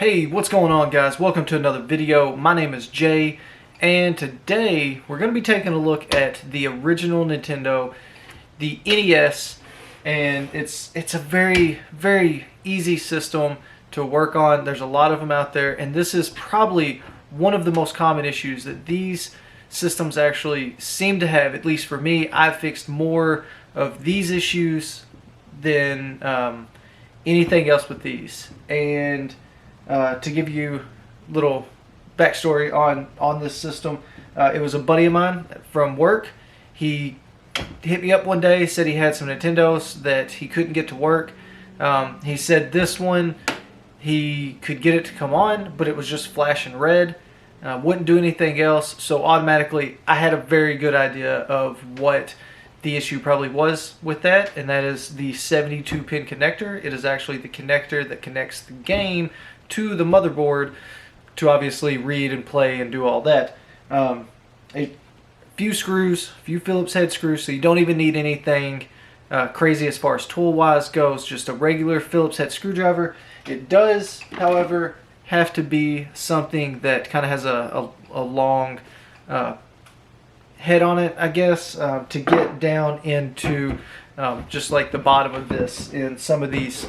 Hey, what's going on, guys? Welcome to another video. My name is Jay, and today we're going to be taking a look at the original Nintendo, the NES, and it's a very easy system to work on. There's a lot of them out there, and this is probably one of the most common issues that these systems actually seem to have. At least for me, I've fixed more of these issues than anything else with these. And to give you a little backstory on this system, it was a buddy of mine from work. He hit me up one day, said he had some Nintendos that he couldn't get to work. He said this one, he could get it to come on, but it was just flashing red. Wouldn't do anything else, so automatically I had a very good idea of what the issue probably was with that, and that is the 72 pin connector. It is actually the connector that connects the game to the motherboard to obviously read and play and do all that. A few screws, a few Phillips head screws, so you don't even need anything crazy as far as tool wise goes, just a regular Phillips head screwdriver. It does, however, have to be something that kind of has a long head on it, I guess, to get down into just like the bottom of this. In some of these,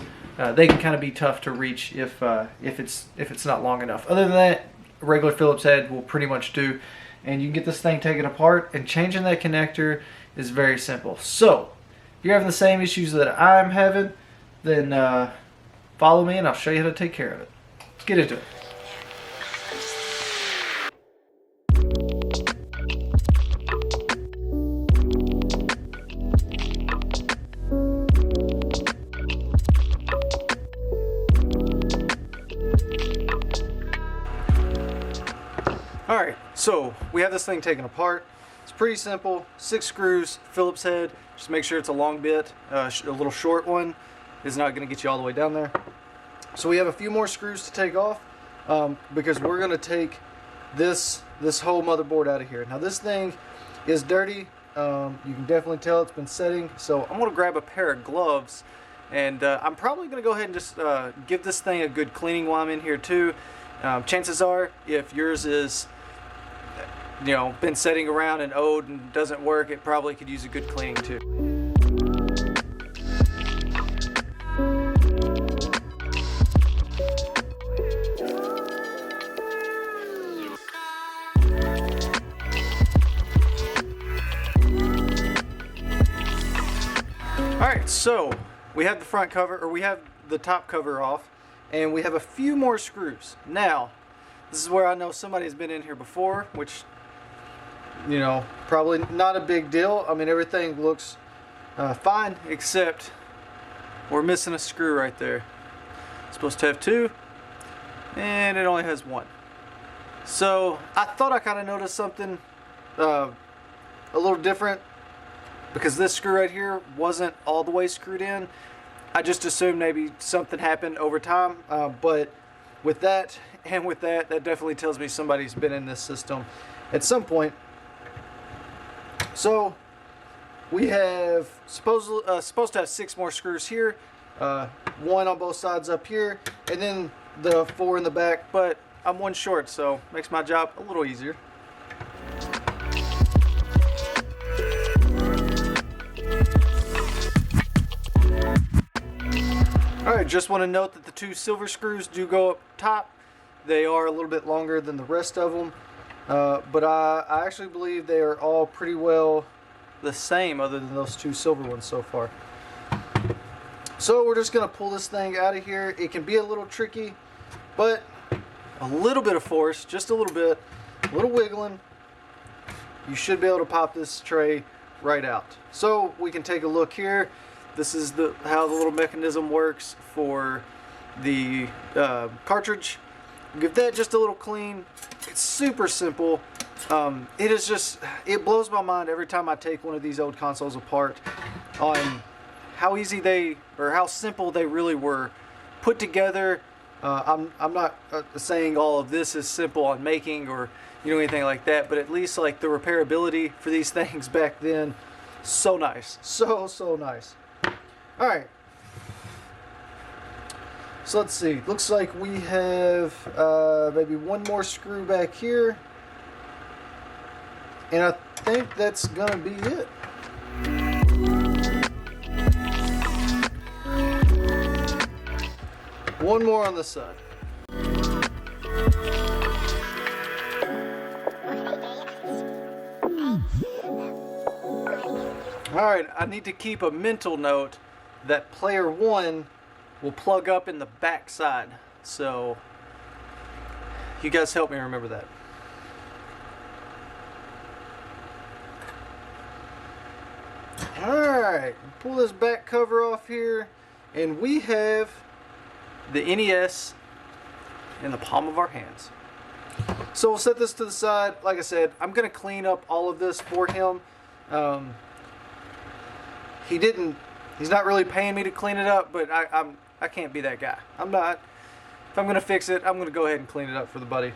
they can kind of be tough to reach if it's not long enough. Other than that, a regular Phillips head will pretty much do, and you can get this thing taken apart, and changing that connector is very simple. So if you're having the same issues that I'm having, then follow me and I'll show you how to take care of it. Let's get into it. Alright, so we have this thing taken apart. It's pretty simple. 6 screws, Phillips head. Just make sure it's a long bit. A little short one is not going to get you all the way down there. So we have a few more screws to take off because we're going to take this whole motherboard out of here. Now this thing is dirty. You can definitely tell it's been setting. So I'm going to grab a pair of gloves, and I'm probably going to go ahead and just give this thing a good cleaning while I'm in here too. Chances are, if yours is, been setting around and old and doesn't work, it probably could use a good cleaning too. Alright, so we have the front cover, or we have the top cover off, and we have a few more screws. Now, this is where I know somebody's been in here before, which, probably not a big deal. I mean, everything looks fine, except we're missing a screw right there. It's supposed to have 2, and it only has 1. So I thought I kind of noticed something a little different, because this screw right here wasn't all the way screwed in. I just assumed maybe something happened over time, but with that and with that, that definitely tells me somebody's been in this system at some point. So we have supposed to have 6 more screws here, 1 on both sides up here, and then the 4 in the back, but I'm 1 short, so makes my job a little easier. Alright, just want to note that the 2 silver screws do go up top. They are a little bit longer than the rest of them, but I actually believe they are all pretty well the same, other than those 2 silver ones so far. So we're just going to pull this thing out of here. It can be a little tricky, but a little bit of force, just a little bit, a little wiggling, you should be able to pop this tray right out. So we can take a look here. This is how the little mechanism works for the cartridge. Give that just a little clean. It's super simple. It blows my mind every time I take one of these old consoles apart on how easy how simple they really were put together. I'm not saying all of this is simple on making or anything like that, but at least like the repairability for these things back then, so nice, so nice. All right, So let's see. Looks like we have maybe one more screw back here. And I think that's going to be it. One more on the side. Alright, I need to keep a mental note that player 1 will plug up in the back side. So, you guys help me remember that. Alright, pull this back cover off here, and we have the NES in the palm of our hands. So we'll set this to the side. Like I said, I'm going to clean up all of this for him. He's not really paying me to clean it up, but I can't be that guy. I'm not. If I'm going to fix it, I'm going to go ahead and clean it up for the buddy.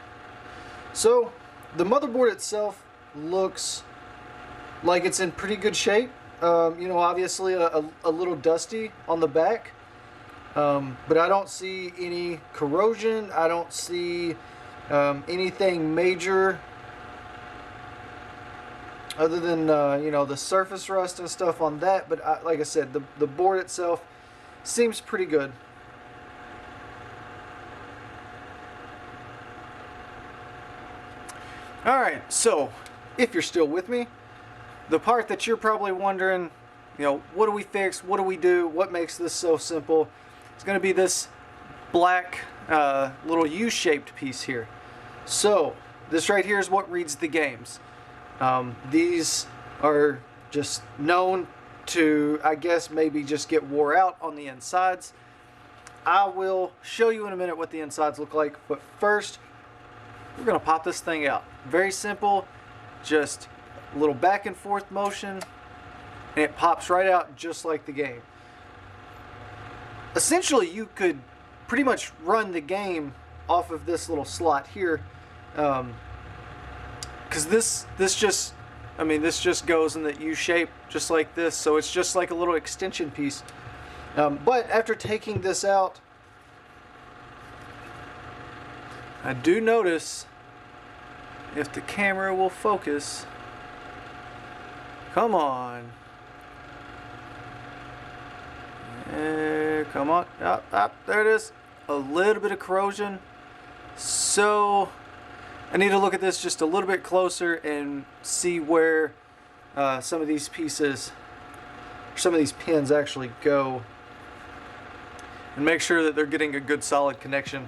So the motherboard itself looks like it's in pretty good shape. You know, obviously a little dusty on the back, but I don't see any corrosion. I don't see anything major other than you know, the surface rust and stuff on that. But like I said, the board itself seems pretty good. Alright, so if you're still with me, the part that you're probably wondering, you know, what do we fix? What do we do? What makes this so simple? It's going to be this black little U-shaped piece here. So this right here is what reads the games. These are just known to, I guess, maybe just get wore out on the insides. I will show you in a minute what the insides look like, but first we're going to pop this thing out. Very simple, just a little back and forth motion, and it pops right out just like the game. Essentially, you could pretty much run the game off of this little slot here, because this just goes in the U shape just like this, so it's just like a little extension piece. But after taking this out, I do notice, if the camera will focus, come on. Come on. There it is. A little bit of corrosion. So I need to look at this just a little bit closer and see where some of these pieces, some of these pins actually go, and make sure that they're getting a good solid connection.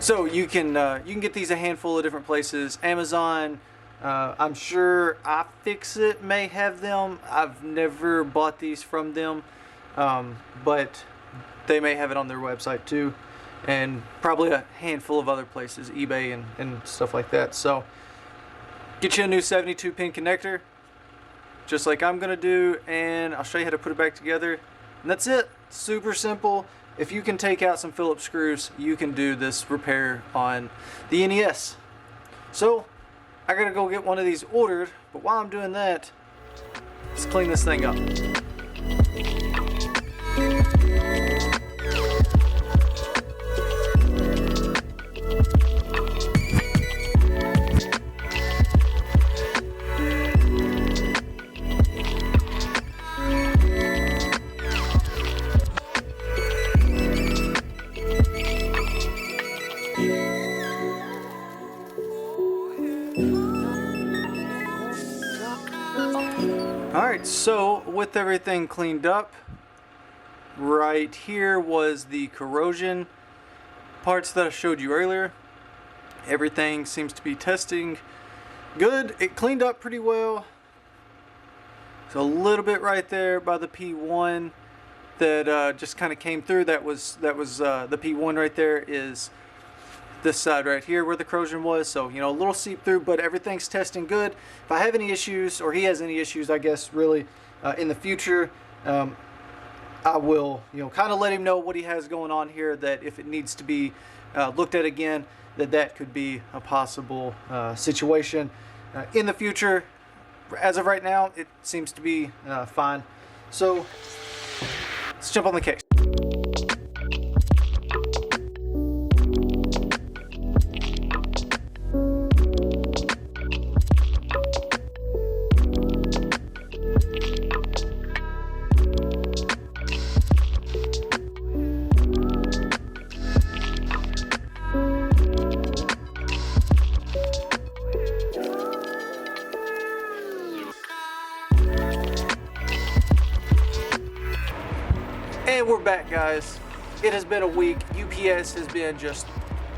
So you can get these a handful of different places. Amazon, I'm sure iFixit may have them. I've never bought these from them, but they may have it on their website too, and probably a handful of other places, eBay and stuff like that. So get you a new 72 pin connector, just like I'm gonna do, and I'll show you how to put it back together, and that's it. Super simple. If you can take out some Phillips screws, you can do this repair on the NES. So I gotta go get one of these ordered, but while I'm doing that, let's clean this thing up. Alright, so with everything cleaned up, right here was the corrosion parts that I showed you earlier. Everything seems to be testing good. It cleaned up pretty well. So a little bit right there by the P1. that just kind of came through. That was the P1 right there, is this side right here where the corrosion was. So, you know, a little seep through, but everything's testing good. If I have any issues, or he has any issues, I guess, really, in the future, I will, you know, kind of let him know what he has going on here, that if it needs to be looked at again, that could be a possible situation in the future. As of right now, it seems to be fine. So let's jump on the case. And we're back, guys. It has been a week. UPS has been just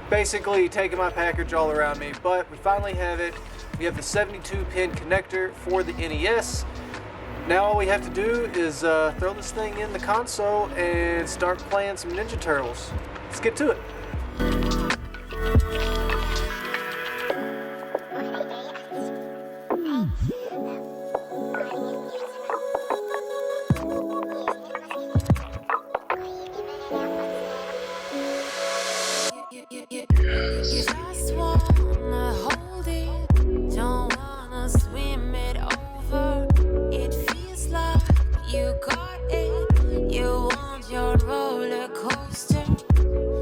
basically taking my package all around me, but we finally have it. We have the 72 pin connector for the NES. Now all we have to do is throw this thing in the console and start playing some Ninja Turtles. Let's get to it. Just wanna hold it, don't wanna swim it over. It feels like you got it, you want your roller coaster.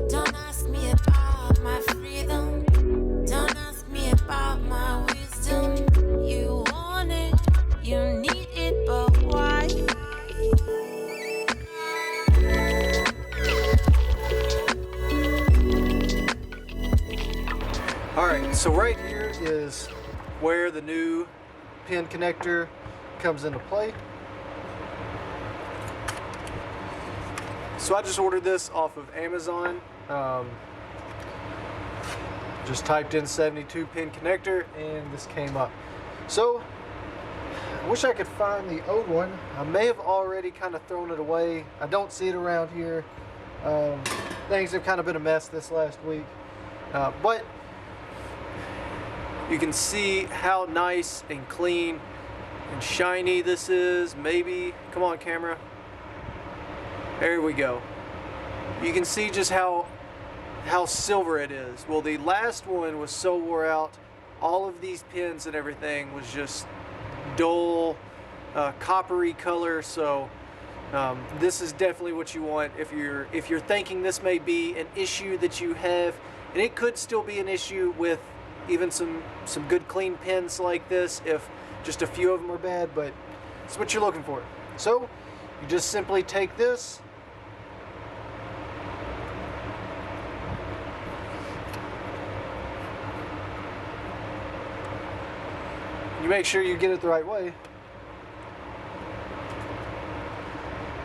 Don't ask me about my freedom, don't ask me about my wisdom. You want it, you need it, but why? Alright, so right here is where the new pin connector comes into play. So I just ordered this off of Amazon. Just typed in 72 pin connector and this came up. So I wish I could find the old one. I may have already kind of thrown it away. I don't see it around here. Things have kind of been a mess this last week. But you can see how nice and clean and shiny this is. Maybe, come on camera. There we go. You can see just how silver it is. Well, the last one was so wore out. All of these pins and everything was just dull, coppery color. So this is definitely what you want if you're thinking this may be an issue that you have, and it could still be an issue with even some good clean pins like this, if just a few of them are bad, but it's what you're looking for. So you just simply take this, you make sure you get it the right way,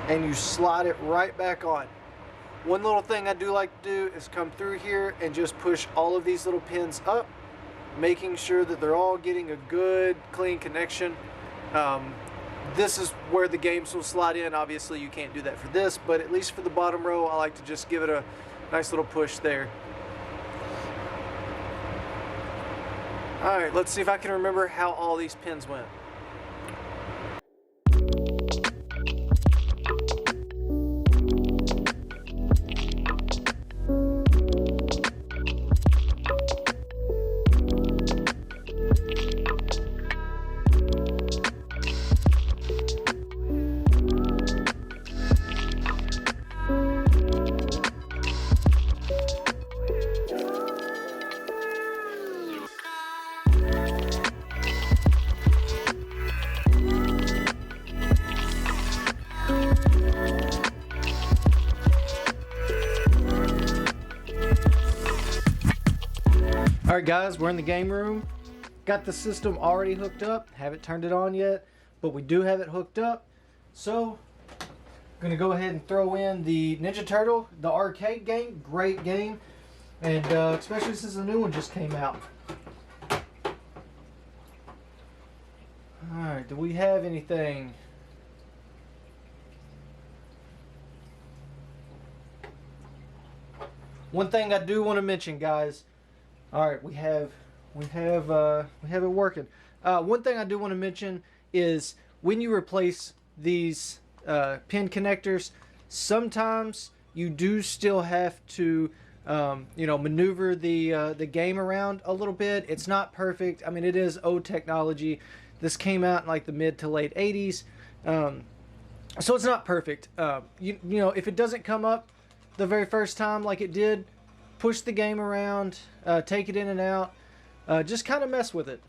and you slide it right back on. One little thing I do like to do is come through here and just push all of these little pins up, making sure that they're all getting a good clean connection. This is where the games will slide in. Obviously you can't do that for this, but at least for the bottom row I like to just give it a nice little push there. Alright, let's see if I can remember how all these pins went. Alright guys, we're in the game room. Got the system already hooked up. Haven't turned it on yet, but we do have it hooked up. So, I'm going to go ahead and throw in the Ninja Turtle, the arcade game. Great game. And especially since the new one just came out. Alright, do we have anything? One thing I do want to mention, guys. All right, we have it working. One thing I do want to mention is when you replace these pin connectors, sometimes you do still have to maneuver the game around a little bit. It's not perfect. I mean, it is old technology. This came out in like the mid to late 80s, so it's not perfect. If it doesn't come up the very first time like it did, push the game around, take it in and out, just kind of mess with it.